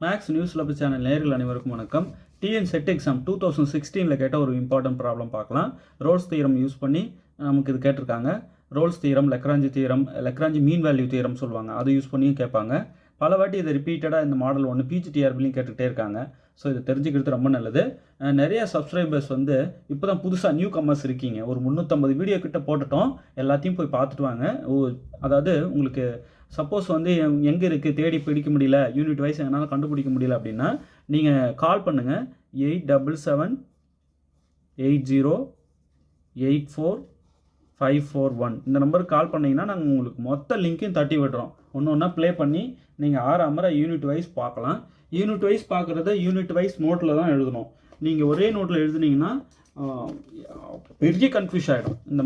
Maths news லப் channel நேயர்கள் அனைவருக்கும் வணக்கம். டிஎன் செட் எக்ஸாம் 2016 கேட்ட ஒரு இம்பார்ட்டன்ட் ப்ராப்ளம் பார்க்கலாம். ரோல்ஸ் தியரம் யூஸ் பண்ணி நமக்கு இது கேட்டிருக்காங்க. Rolle's theorem, Lagrange mean value theorem சொல்லுவாங்க, அதை யூஸ் பண்ணியும் கேட்பாங்க. பல வாட்டி இதை ரிப்பீட்டடாக இந்த மாடல் ஒன்று பிஜிடிஆர்பிலையும் கேட்டுகிட்டே இருக்காங்க. ஸோ இதை தெரிஞ்சுக்கிறது ரொம்ப நல்லது. நிறைய சப்ஸ்கிரைபர்ஸ் இப்போ தான் புதுசாக நியூ கம்மர்ஸ் இருக்கீங்க. ஒரு 350 வீடியோ கிட்ட போட்டுட்டோம், எல்லாத்தையும் போய் பார்த்துட்டு வாங்க. அதாவது உங்களுக்கு சப்போஸ் எங்கே இருக்குது தேடி பிடிக்க முடியல, யூனிட் வைஸ் என்னால் கண்டுபிடிக்க முடியல அப்படின்னா நீங்கள் கால் பண்ணுங்கள். 8778084541 இந்த நம்பருக்கு கால் பண்ணிங்கன்னா நாங்கள் உங்களுக்கு மொத்த லிங்க்கையும் தட்டி விடுறோம். ஒன்று ஒன்றா ப்ளே பண்ணி நீங்கள் ஆறாமற யூனிட் வைஸ் பார்க்கலாம். யூனிட் வைஸ் பார்க்குறத யூனிட் வைஸ் நோட்டில் தான் எழுதணும். நீங்கள் ஒரே நோட்டில் எழுதுனீங்கன்னா பெரிய கன்ஃபியூஸ் ஆகிடும். இந்த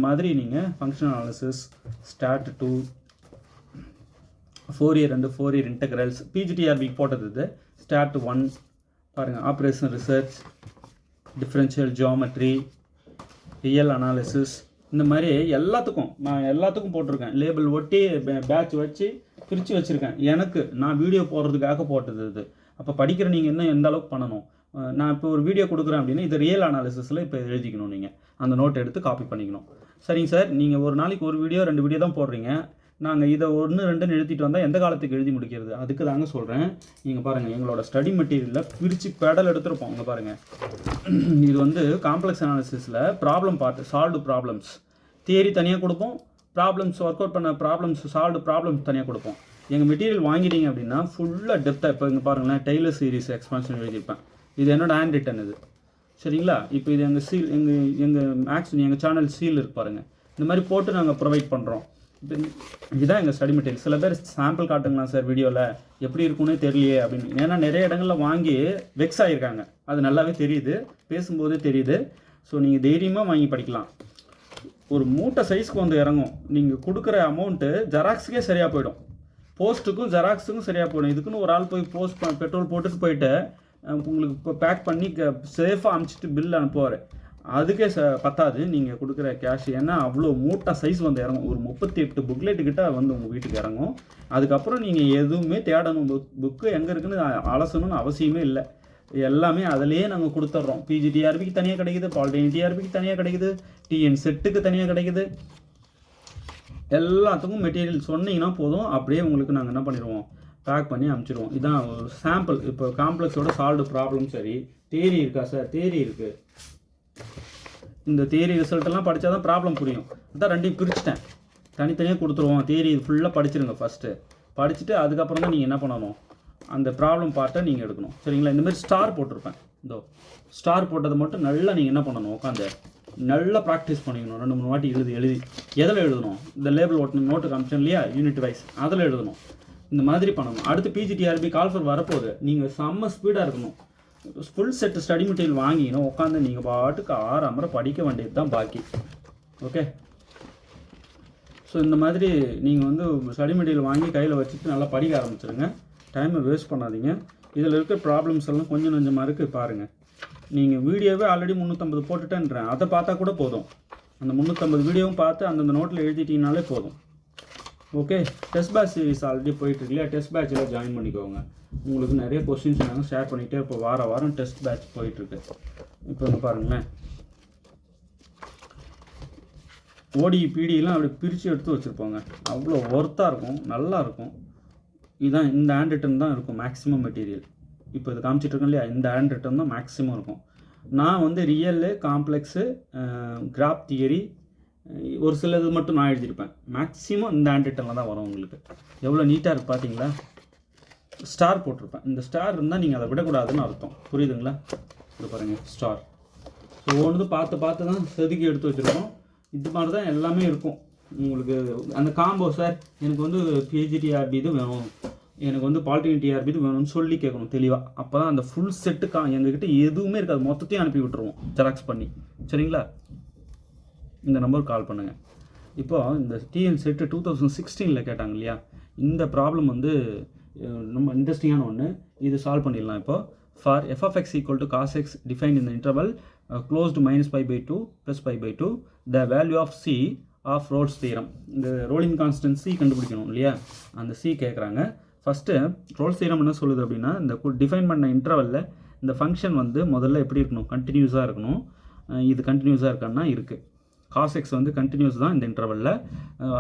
மாதிரி நீங்கள் functional analysis, stat 2, 4 year and 4 year integrals, பிஜிடிஆர்பிக்கு போட்டது இது. ஸ்டாட் 1 பாருங்கள், operation research, differential geometry, real analysis, இந்த மாதிரி எல்லாத்துக்கும் போட்டிருக்கேன். லேபிள் ஒட்டி பேட்ச் வச்சு பிரித்து வச்சுருக்கேன். நான் வீடியோ போடுறதுக்காக போட்டது இது. அப்போ படிக்கிற நீங்கள் இன்னும் எந்த அளவுக்கு பண்ணணும். நான் இப்போ ஒரு வீடியோ கொடுக்குறேன் அப்படின்னா இது ரியல் அனாலிசிஸில் இப்போ எழுதிக்கணும். நீங்கள் அந்த நோட் எடுத்து காப்பி பண்ணிக்கணும். சரிங்க சார், நீங்கள் ஒரு நாளைக்கு ஒரு வீடியோ 2 வீடியோ தான் போடுறீங்க, நாங்கள் இதை 1 2 எழுதிட்டு வந்தால் எந்த காலத்துக்கு எழுதி முடிக்கிறது? அதுக்கு தாங்க சொல்கிறேன். நீங்கள் பாருங்கள், எங்களோட ஸ்டடி மெட்டீரியலில் பிரித்து பேடல் எடுத்துருப்போம். இங்கே பாருங்கள், இது காம்ப்ளெக்ஸ் அனாலிசிஸில் problem part, solved problems, theory தனியாக கொடுப்போம், ப்ராப்ளம்ஸ் ஒர்க் அவுட் பண்ண ப்ராப்ளம்ஸ், சால்வ்டு ப்ராப்ளம்ஸ் தனியாக கொடுப்போம். எங்கள் மெட்டீரியல் வாங்கிட்டீங்க அப்படின்னா ஃபுல்லாக டெப்த்தாக, இப்போ இங்கே பாருங்களேன், டெய்லர் சீரிஸ் எக்ஸ்பான்ஷன் எழுதியிருப்பேன். இது என்னோடய ஹேண்ட் ரிட்டன் இது, சரிங்களா? இப்போ இது எங்கள் சீல், எங்கள் மேக்ஸ் எங்கள் சேனல் சீல் இருக்கு பாருங்கள். இந்த மாதிரி போட்டு நாங்கள் ப்ரொவைட் பண்ணுறோம். இதுதான் எங்கள் ஸ்டடி மெட்டீரியல். சில பேர் சாம்பிள் காட்டுங்களா சார் வீடியோவில், எப்படி இருக்குன்னே தெரியலையே அப்படின்னு. ஏன்னா நிறைய இடங்களில் வாங்கி வெக்ஸ் ஆகியிருக்காங்க, அது நல்லாவே தெரியுது, பேசும்போதே தெரியுது. ஸோ நீங்கள் தைரியமாக வாங்கி படிக்கலாம். ஒரு மூட்டை சைஸ்க்கு இறங்கும். நீங்கள் கொடுக்குற அமௌண்ட்டு ஜெராக்ஸுக்கே சரியாக போயிடும், போஸ்ட்டுக்கும் ஜெராக்ஸுக்கும் சரியாக போயிடும். இதுக்குன்னு ஒரு ஆள் போய் பெட்ரோல் போட்டுட்டு போயிட்டு உங்களுக்கு இப்போ பேக் பண்ணி சேஃபாக அனுப்பிச்சிட்டு பில் அனுப்புவார். அதுக்கே பத்தாது நீங்கள் கொடுக்குற கேஷ். ஏன்னா அவ்வளோ மூட்டை சைஸ் இறங்கும். ஒரு 38 புக்லெட்டுக்கிட்ட உங்கள் வீட்டுக்கு இறங்கும். அதுக்கப்புறம் நீங்கள் எதுவுமே தேடணும், புக்கு எங்கே இருக்குன்னு அலசணும்னு அவசியமே இல்லை. எல்லாமே அதிலேயே நாங்கள் கொடுத்துட்றோம். பிஜிடிஆர்பிக்கு தனியாக கிடைக்குது, பாலிடெக்னிக் தனியாக கிடைக்குது, டிஎன் செட்டுக்கு தனியாக கிடைக்குது. எல்லாத்துக்கும் மெட்டீரியல் சொன்னீங்கன்னா போதும், அப்படியே உங்களுக்கு நாங்கள் என்ன பண்ணிடுவோம், பேக் பண்ணி அனுப்பிச்சிடுவோம். இதுதான் ஒரு சாம்பிள். இப்போ காம்ப்ளெக்ஸோட சால்வ்டு ப்ராப்ளம். சரி, தியரி இருக்கா சார்? தியரி இருக்குது. இந்த தியரி ரிசல்ட்டெல்லாம் படித்தா தான் ப்ராப்ளம் புரியும். அதான் 2 பிரிச்சுட்டேன், தனித்தனியாக கொடுத்துருவோம். தியரி ஃபுல்லாக படிச்சிருங்க ஃபஸ்ட்டு. படிச்சுட்டு அதுக்கப்புறம் தான் நீங்கள் என்ன பண்ணணும், அந்த ப்ராப்ளம் பார்ட்டை நீங்கள் எடுக்கணும். சரிங்களா? இந்தமாதிரி ஸ்டார் போட்டிருப்பேன். ஸ்டார் போட்டதை மட்டும் நல்லா நீங்கள் என்ன பண்ணணும், உட்காந்து நல்லா ப்ராக்டிஸ் பண்ணிக்கணும். 2-3 வாட்டி எழுதி எதில் எழுதணும், இந்த லேபிள் ஓட்டணும், நோட்டு காமிச்சோம் இல்லையா, யூனிட் வைஸ், அதில் எழுதணும். இந்த மாதிரி பண்ணணும். அடுத்து பிஜிடிஆர்பி கால்ஃபர் வரப்போகுது. நீங்கள் செம்ம ஸ்பீடாக இருக்கணும். ஃபுல் செட் ஸ்டடி மெட்டீரியல் வாங்கிக்கணும். உட்காந்து நீங்கள் பாட்டுக்கு ஆறாமற படிக்க வேண்டியது தான் பாக்கி. ஓகே, ஸோ இந்த மாதிரி நீங்கள் ஸ்டடி மெட்டீரியல் வாங்கி கையில் வச்சுட்டு நல்லா படிக்க ஆரம்பிச்சிருங்க. டைமை வேஸ்ட் பண்ணாதீங்க. இதில் இருக்க ப்ராப்ளம்ஸ் எல்லாம் கொஞ்சம் கொஞ்சமாக இருக்குது பாருங்கள். நீங்கள் வீடியோவே ஆல்ரெடி 350 போட்டுட்டேன்றேன், அதை பார்த்தா கூட போதும். அந்த 350 வீடியோவும் பார்த்து அந்தந்த நோட்டில் எழுதிட்டீங்கனாலே போதும். Okay, test batch series already போயிட்டுருக்கு இல்லையா, டெஸ்ட் பேட்சில் ஜாயின் பண்ணிக்கோங்க. உங்களுக்கு நிறைய கொஸ்டின்ஸ் நாங்கள் ஷேர் பண்ணிகிட்டே இப்போ வாரம் டெஸ்ட் பேட்ச் போயிட்டுருக்கு. இப்போ பாருங்களேன், ஓடி பிடியெலாம் அப்படி பிரித்து எடுத்து வச்சுருப்பாங்க. அவ்வளோ ஒர்த்தாக இருக்கும், நல்லாயிருக்கும். இதுதான் இந்த ஹேண்ட் ரிட்டன் தான் இருக்கும் மேக்ஸிமம் மெட்டீரியல். இப்போ இது காமிச்சிட்ருக்கேன் இல்லையா, இந்த ஹேண்ட் ரிட்டன் தான் மேக்ஸிமம் இருக்கும். நான் ரியல்லு, காம்ப்ளெக்ஸு, கிராப் தியரி, ஒரு சிலது மட்டும் நான் எழுதியிருப்பேன். மேக்ஸிமம் இந்த ஹேண்ட் ரிட்டனில் தான் வரும். உங்களுக்கு எவ்வளோ நீட்டாக இருக்குது பார்த்தீங்களா? ஸ்டார் போட்டிருப்பேன். இந்த ஸ்டார் இருந்தால் நீங்கள் அதை விடக்கூடாதுன்னு அர்த்தம். புரியுதுங்களா? இது பாருங்கள், ஸ்டார். ஸோ ஒன்று பார்த்து தான் செதுக்கி எடுத்து வச்சுருக்கோம். இது மாதிரி தான் எல்லாமே இருக்கும். உங்களுக்கு அந்த காம்போ சார் எனக்கு பிஜிடிஆர்பி இது வேணும், எனக்கு பாலிடெக்னிக் டிஆர்பி இது வேணும்னு சொல்லி கேட்கணும் தெளிவாக. அப்போ தான் அந்த ஃபுல் செட்டு எங்ககிட்ட எதுவுமே இருக்காது, மொத்தத்தையும் அனுப்பி விட்டுருவோம் ஜெராக்ஸ் பண்ணி. சரிங்களா? இந்த நம்பருக்கு கால் பண்ணுங்கள். இப்போது இந்த டிஎன் செட்டு 2016 கேட்டாங்க இல்லையா, இந்த ப்ராப்ளம் ரொம்ப இன்ட்ரெஸ்டிங்கான ஒன்று. இது சால்வ் பண்ணிடலாம். இப்போ for f of x equal to cos x define இந்த interval closed -π/2 +π/2 the value of C of Rolle's theorem. இந்த ரோலிங் கான்ஸ்டன்ட் சி கண்டுபிடிக்கணும் இல்லையா, அந்த சி கேட்குறாங்க. ஃபஸ்ட்டு ரோல்ஸ் தியரம் என்ன சொல்லுது அப்படின்னா, இந்த டிஃபைன் பண்ண இன்டர்வலில் இந்த ஃபங்க்ஷன் வந்து முதல்ல எப்படி இருக்கணும், கண்டினியூஸாக இருக்கணும். இது கண்டினியூஸாக இருக்கான்னா இருக்குது. cos x வந்து கண்டினியூஸ் தான் இந்த இன்டர்வலில்.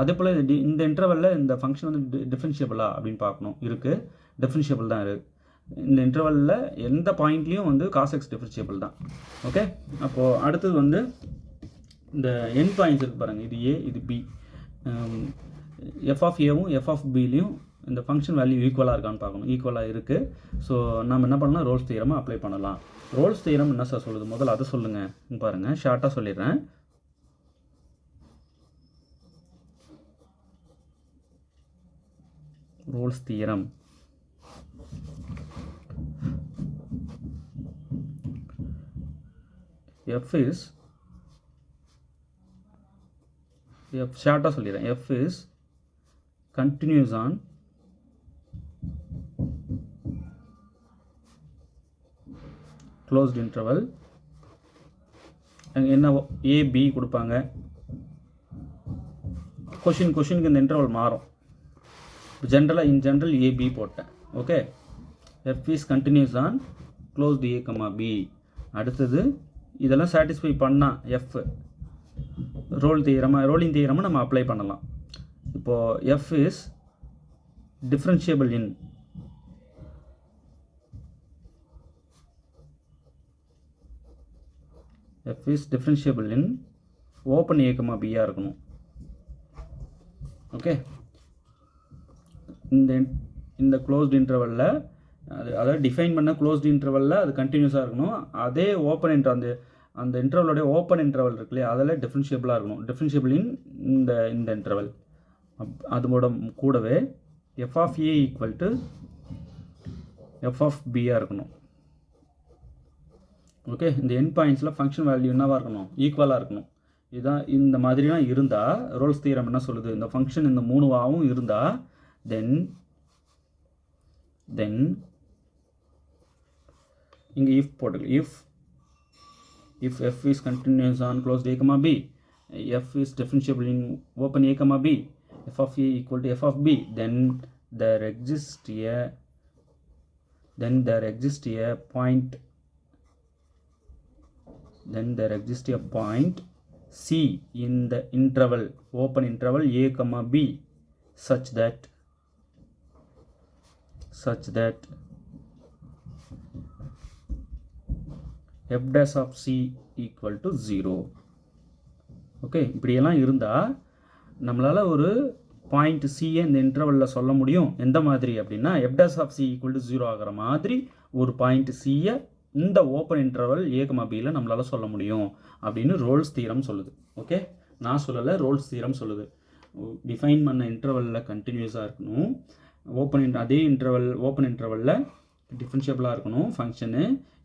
அதே போல் இந்த இன்டர்வலில் இந்த ஃபங்க்ஷன் வந்து டிஃபரன்ஷியபிளா அப்படின்னு பார்க்கணும். இருக்குது, டிஃபரன்ஷியபிள் தான் இருக்குது. இந்த இன்டர்வலில் எந்த பாயிண்ட்லேயும் வந்து cos x டிஃபரன்ஷியபிள் தான். ஓகே, அப்போது அடுத்தது வந்து இந்த என் பாயிண்ட்ஸ் இருக்குது பாருங்கள், இது a இது b. எஃப் ஆஃப் ஏவும் எஃப் ஆஃப் பிலையும் இந்த ஃபங்க்ஷன் வேல்யூ ஈக்குவலாக இருக்கான்னு பார்க்கணும். ஈக்குவலாக இருக்குது. ஸோ நம்ம என்ன பண்ணலாம், ரோல்ஸ் தியரமை அப்ளை பண்ணலாம். ரோல்ஸ் தியரம் என்ன சார் சொல்லுது, முதல்ல அதை சொல்லுங்கள். பாருங்கள், ஷார்ட்டாக சொல்லிடுறேன். ரோல்ஸ் தியரம் ஷார்ட்டாக சொல்லிடுறேன். F is continuous on closed interval. என்ன a b கொடுப்பாங்க. கொஷினுக்கு இந்த இன்டர்வல் மாறும். ஜென்ரலாக இன் ஜென்ரல் a b போட்டேன். Okay, F is continuous on closed a, b. அடுத்தது இதெல்லாம் சாட்டிஸ்ஃபை பண்ணால் F ரோலிங் தியரமாக நம்ம அப்ளை பண்ணலாம். இப்போது F is differentiable in open a, b இருக்கணும். ஓகே, இந்த க்ளோஸ்ட் இன்டர்வலில் அதாவது டிஃபைன் பண்ண க்ளோஸ்ட் இன்டர்வலில் அது கண்டினியூஸாக இருக்கணும். அதே ஓப்பன் அந்த இன்டர்வலோடைய ஓப்பன் இன்டர்வல் இருக்கு இல்லையா, அதில் டிஃபரன்ஷியபிளாக இருக்கணும். டிஃபரன்ஷியபிள் இன் இந்த இன்டர்வல். அதோட கூடவே f of A equal to f of பியாக இருக்கணும். ஓகே, இந்த என் பாயிண்ட்ஸில் ஃபங்க்ஷன் வேல்யூ என்னவாக இருக்கணும், ஈக்குவலாக இருக்கணும். இதுதான் இந்த மாதிரிலாம் இருந்தால் ரோல்ஸ் தியரம் என்ன சொல்லுது, இந்த ஃபங்க்ஷன் இந்த மூணுவாகவும் இருந்தால் தென் இங்கே இஃப் போட்டுக்கலாம். if f is continuous on closed a, b, f is differentiable in open a, b, f of a equal to f of b, then there exists a point c in the interval open interval a, b such that f dash of c equal to 0. Okay, இப்படியெல்லாம் இருந்தால் நம்மளால் ஒரு point சியை இந்த இன்டர்வலில் சொல்ல முடியும். எந்த மாதிரி அப்படின்னா f dash of c equal to 0 ஆகிற மாதிரி ஒரு பாயிண்ட் சியை இந்த ஓப்பன் இன்டர்வல் a, bயில் நம்மளால் சொல்ல முடியும் அப்படின்னு ரோல்ஸ் தியரம் சொல்லுது. ஓகே, நான் சொல்லலை, ரோல்ஸ் தியரம் சொல்லுது. டிஃபைன் பண்ண இன்டர்வலில் கண்டினியூஸாக இருக்கணும். அதே ஓப்பன் இன்டர்வலில் டிஃபரன்ஷியபிளாக இருக்கணும் ஃபங்க்ஷனு.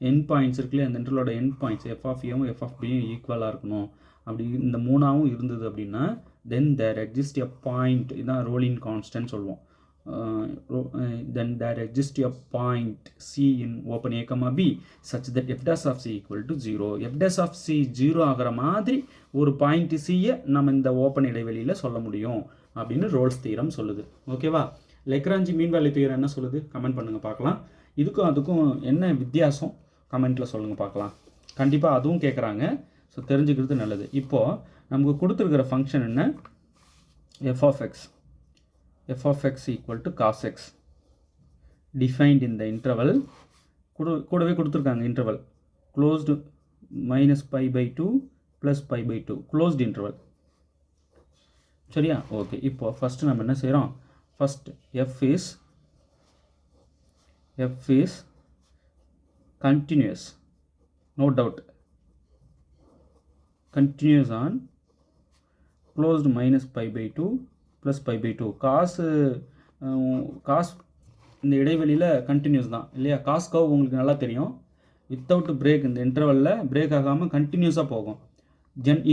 என் பாயிண்ட்ஸ் இருக்குல்லையே, அந்த இன்டர்வலோட என் பாயிண்ட்ஸ் எஃப் ஆஃப் ஏவும் எஃப் ஆஃப் பியும் ஈக்குவலாக இருக்கணும். அப்படி இந்த மூணாவும் இருந்தது அப்படின்னா then there exist a point, இதுதான் ரோலிங் கான்ஸ்டன்ட் சொல்லுவோம். Then there exist a point C in open A, b such that f dash of c equal to 0. f dash of c 0 ஆகிற மாதிரி ஒரு பாயிண்ட் சியை நம்ம இந்த ஓப்பன் இடைவெளியில் சொல்ல முடியும் அப்படின்னு ரோல்ஸ் தியரம் சொல்லுது. ஓகேவா? லெக்ராஞ்சி மீன் வேல்யூ தியரம் என்ன சொல்லுது, கமெண்ட் பண்ணுங்கள் பார்க்கலாம். இதுக்கும் அதுக்கும் என்ன வித்தியாசம் கமெண்ட்டில் சொல்லுங்கள் பார்க்கலாம். கண்டிப்பாக அதுவும் கேட்குறாங்க. ஸோ தெரிஞ்சுக்கிறது நல்லது. இப்போது நமக்கு கொடுத்துருக்கிற ஃபங்க்ஷன் என்ன, f of x equal to cos x defined இந்த இன்டர்வல். கூடவே கொடுத்துருக்காங்க இன்டர்வல் க்ளோஸ்டு -π/2 + π/2 க்ளோஸ்டு இன்டர்வல். சரியா? ஓகே, இப்போது ஃபஸ்ட்டு நம்ம என்ன செய்கிறோம், first f is continuous, no doubt, continuous on closed -π/2 + π/2. Cos இந்த இடைவெளியில் கண்டினியூஸ் தான் இல்லையா? காஸ் கர்வ் உங்களுக்கு நல்லா தெரியும். வித்தவுட் பிரேக் இந்த இன்டர்வலில் பிரேக் ஆகாமல் கண்டினியூஸாக போகும்.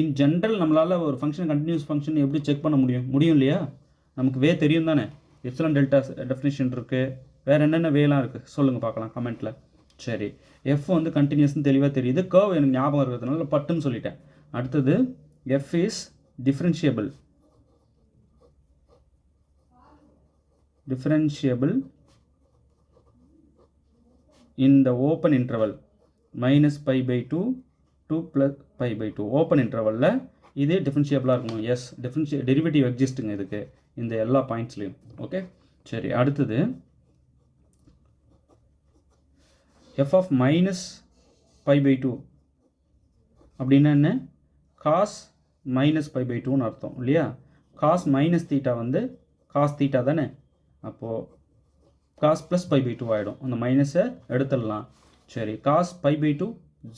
இன் ஜென்ரல் நம்மளால் ஒரு ஃபங்க்ஷன் கண்டினியூஸ் ஃபங்க்ஷன் எப்படி செக் பண்ண முடியும் இல்லையா? நமக்கு தெரியும் தானே, எப்சிலான் டெல்டா டெஃபினிஷன் இருக்குது. வேறு என்னென்ன வேலாம் இருக்குது சொல்லுங்கள் பார்க்கலாம் கமெண்ட்டில். சரி, எஃப் வந்து கண்டினியூஸ்னு தெளிவாக தெரியுது. கர்வ் எனக்கு ஞாபகம் இருக்கிறதுனால பட்டுன்னு சொல்லிட்டேன். அடுத்தது எஃப் இஸ் டிஃபரன்ஷியபிள் இந்த ஓப்பன் இன்டர்வல் -π/2 to +π/2 ஓப்பன் இன்டர்வலில் இது டிஃபரன்ஷியபிளாக இருக்கணும். எஸ், டெரிவேட்டிவ் எக்ஸிஸ்ட்டுங்க இதுக்கு இந்த எல்லா பாயிண்ட்ஸ்லையும். ஓகே, சரி. அடுத்தது f of -π/2 அப்படின்னா என்ன? cos -π/2ன்னு அர்த்தம் இல்லையா? cos -θ வந்து cos θ தானே, அப்போது cos +π/2 ஆகிடும். அந்த மைனஸை எடுத்துடலாம். சரி, cos π/2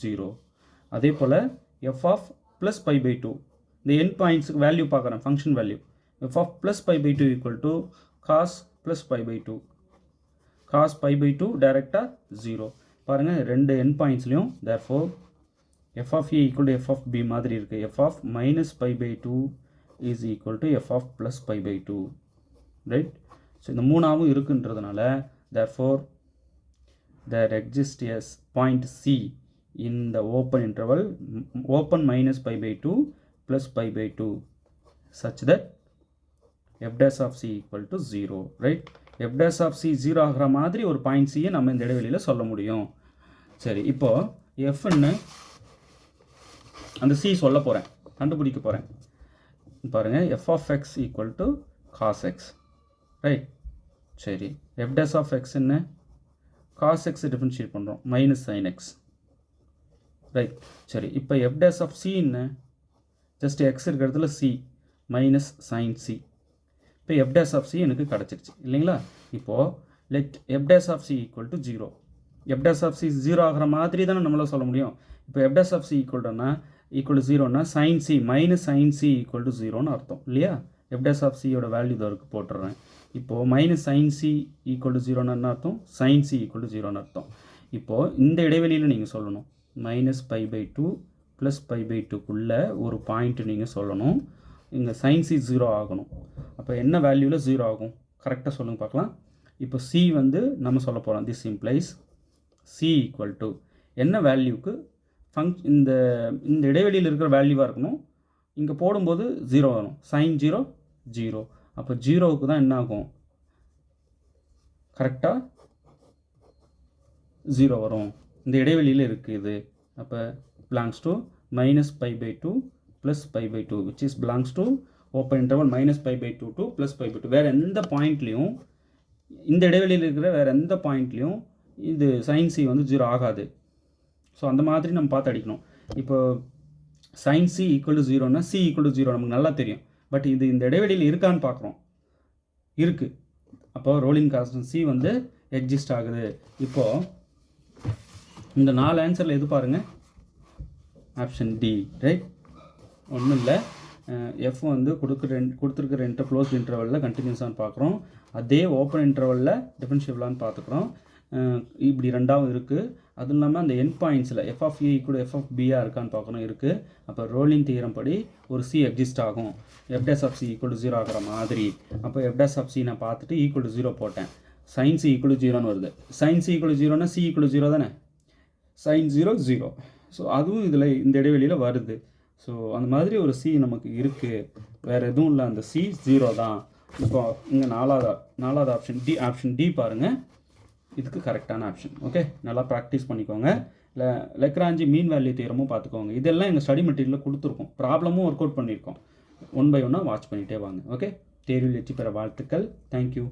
0. அதே போல் f of +π/2 இந்த என் பாயிண்ட்ஸுக்கு வேல்யூ பார்க்குறேன், function value. f of +π/2 equal to cos +π/2. cos π/2 டைரெக்டாக 0. பாருங்கள், ரெண்டு என் பாயிண்ட்ஸ்லையும் therefore f of a equal to f of b மாதிரி இருக்குது. f of -π/2 is equal to f of +π/2. ரைட்? ஸோ இந்த மூணாவும் இருக்குன்றதுனால therefore there exists a point C in the open interval open -π/2 +π/2 such that f dash of c equal to 0. Right? f dash of c 0 ஆகிற மாதிரி ஒரு point சியை நம்ம இந்த இடைவெளியில் சொல்ல முடியும். சரி, இப்போது எஃப்ன்னு அந்த சி சொல்ல போகிறேன், கண்டுபிடிக்க போகிறேன். பாருங்கள், f of x equal to cos x. Right? சரி, f dash of x என்ன? cos x டிஃபரன்ஷியேட் பண்ணுறோம், -sin x. ரைட்? சரி, இப்போ f dash of c என்ன? ஜஸ்ட் x இருக்கிறதுல c -sin c. இப்போ f dash of c எனக்கு கிடச்சிருச்சு இல்லைங்களா? இப்போது let f dash of c equal to 0. f dash of c 0 ஆகிற மாதிரி தானே நம்மளால் சொல்ல முடியும். இப்போ f dash of c equal to 0னா sin c -sin c equal to 0ன்னு அர்த்தம் இல்லையா? f dash of c யோட வேல்யூ இதற்கு போட்டுடுறேன். இப்போது -sin c equal to 0ன்னு என்ன அர்த்தம்? sin c equal to 0ன்னு அர்த்தம். இப்போது இந்த இடைவெளியில் நீங்கள் சொல்லணும், -π/2 +π/2க்குள்ளே ஒரு பாயிண்ட் நீங்கள் சொல்லணும். இங்கே sin c 0 ஆகணும். அப்போ என்ன வேல்யூவில் 0 ஆகும்? கரெக்டாக சொல்லுங்கள் பார்க்கலாம். இப்போ c வந்து நம்ம சொல்ல போகிறோம். This implies c equal to என்ன வேல்யூக்கு இந்த இடைவெளியில் இருக்கிற வேல்யூவாக இருக்கணும். இங்கே போடும்போது 0 வரும். sin 0 0. அப்போ 0க்கு தான் என்ன ஆகும்? கரெக்டாக 0 வரும். இந்த இடைவெளியில் இருக்குது. அப்போ belongs to -π/2 +π/2 which is belongs to open interval -π/2 to +π/2. வேறு எந்த பாயிண்ட்லேயும், இந்த இடைவெளியில் இருக்கிற வேறு எந்த பாயிண்ட்லேயும் இது sin c வந்து 0 ஆகாது. ஸோ அந்த மாதிரி நம்ம பார்த்து அடிக்கணும். இப்போ sin c ஈக்குவல் டு 0னா c ஈக்குவல் டு 0 நமக்கு நல்லா தெரியும். பட் இது இந்த இடைவெளியில் இருக்கான்னு பார்க்குறோம். இருக்குது. அப்போ ரோலிங் கான்ஸ்டன்ட் c வந்து எக்ஸிஸ்ட் ஆகுது. இப்போது இந்த 4 ஆன்சரில் எது பாருங்கள்? Option D. ரைட்? ஒன்றும் இல்லை, எஃப் வந்து கொடுத்துருக்குற க்ளோஸ்ட் இன்டர்வலில் கண்டினியூஸான்னு பார்க்குறோம். அதே ஓப்பன் இன்டர்வலில் டிஃபரன்ஷியபிளான்னு பார்த்துக்குறோம். இப்படி ரெண்டாவும் இருக்குது. அதுவும் இல்லாமல் அந்த என் பாயிண்ட்ஸில் f of a கூட f of b-ஆக இருக்கான்னு பார்க்கணும். இருக்குது. அப்போ ரோலிங் தியரம் படி ஒரு c எக்ஸிஸ்ட் ஆகும், f dash of c equal to 0 ஆகிற மாதிரி. அப்போ f dash of c நான் பார்த்துட்டு ஈக்குவல் டு 0 போட்டேன். sin c ஈக்குவல் டு 0ன்னு வருது. sin c ஈக்குவல் டு 0னா c ஈக்குவல் டு 0 தானே, sin 0 0. ஸோ அதுவும் இதில் இந்த இடைவெளியில் வருது. ஸோ அந்த மாதிரி ஒரு c நமக்கு இருக்குது. வேறு எதுவும் இல்லை, அந்த c 0 தான். இப்போ இங்கே நாலாவது ஆப்ஷன் டி பாருங்கள். இதுக்கு கரெக்டான ஆப்ஷன். ஓகே, நல்லா ப்ராக்டிஸ் பண்ணிக்கோங்க. லெக்ராஞ்சி மீன் வேல்யூ தியரமும் பார்த்துக்கோங்க. இதெல்லாம் எங்கள் ஸ்டடி மெட்டீரியலில் கொடுத்துருக்கோம். ப்ராப்ளமும் ஒர்க் அவுட் பண்ணியிருக்கோம். 1 by 1 வாட்ச் பண்ணிகிட்டே வாங்க. ஓகே, தேர்வில் வெற்றி பெற வாழ்த்துக்கள். தேங்க்யூ.